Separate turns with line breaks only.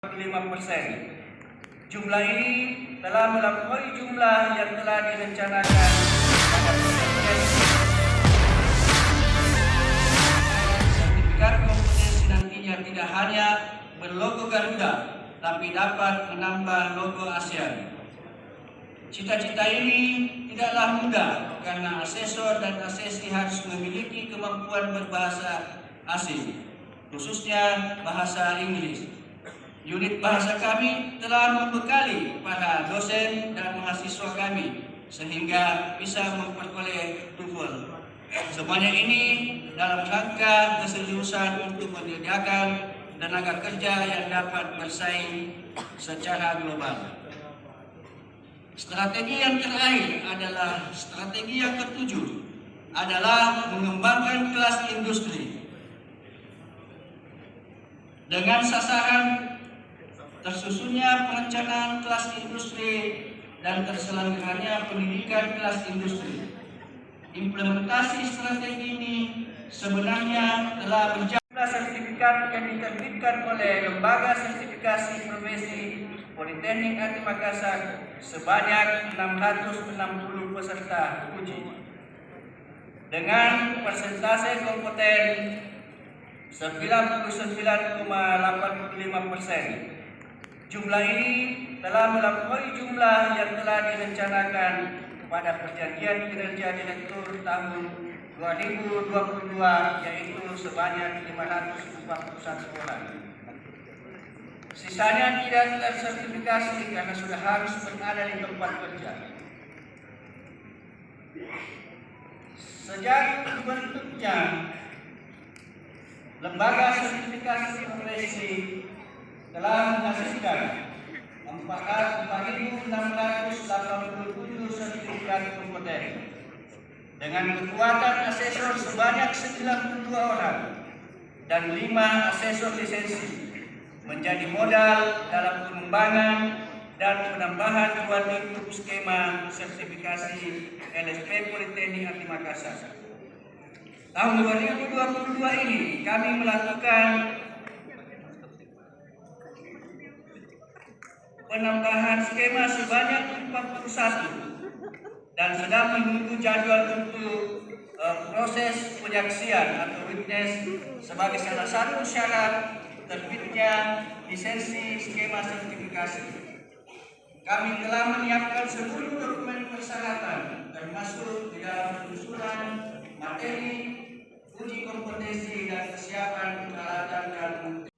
5%. Jumlah ini telah melampaui jumlah yang telah direncanakan pada sertifikat kompetensi nantinya tidak hanya berlogo Garuda, tapi dapat menambah logo ASEAN. Cita-cita ini tidaklah mudah karena asesor dan asesi harus memiliki kemampuan berbahasa asing, khususnya bahasa Inggris. Unit bahasa kami telah membekali para dosen dan mahasiswa kami sehingga bisa memperoleh TOEFL. Semuanya ini dalam rangka keseriusan untuk menyediakan tenaga kerja yang dapat bersaing secara global. Strategi yang terakhir adalah strategi yang ketujuh adalah mengembangkan kelas industri dengan sasaran tersusunnya perencanaan kelas industri dan terselenggaranya pendidikan kelas industri. Implementasi strategi ini sebenarnya telah berjalan. Sertifikat yang diterbitkan oleh Lembaga Sertifikasi Profesi Politeknik Ati Makassar sebanyak 660 peserta uji dengan persentase kompeten 99,85%. Jumlah ini telah melampaui jumlah yang telah direncanakan pada perjanjian kinerja direktur tahun 2022, yaitu sebanyak 541 orang. Sisanya tidak tersertifikasi karena sudah harus berada di tempat kerja. Sejak dibentuknya Lembaga Sertifikasi Profesi telah menghasilkan 4.687 sertifikat kompeten dengan kekuatan asesor sebanyak 92 orang dan 5 asesor lisensi menjadi modal dalam pengembangan dan penambahan 2.000 skema sertifikasi LSP Politeknik Ati Makassar. Tahun 2022 ini kami melakukan penambahan skema sebanyak 41 dan sedang menunggu jadwal untuk proses penyaksian atau witness sebagai salah satu syarat terbitnya lisensi skema sertifikasi. Kami telah menyiapkan seluruh dokumen persyaratan termasuk di dalam penyusunan materi, uji kompetensi dan kesiapan peralatan dan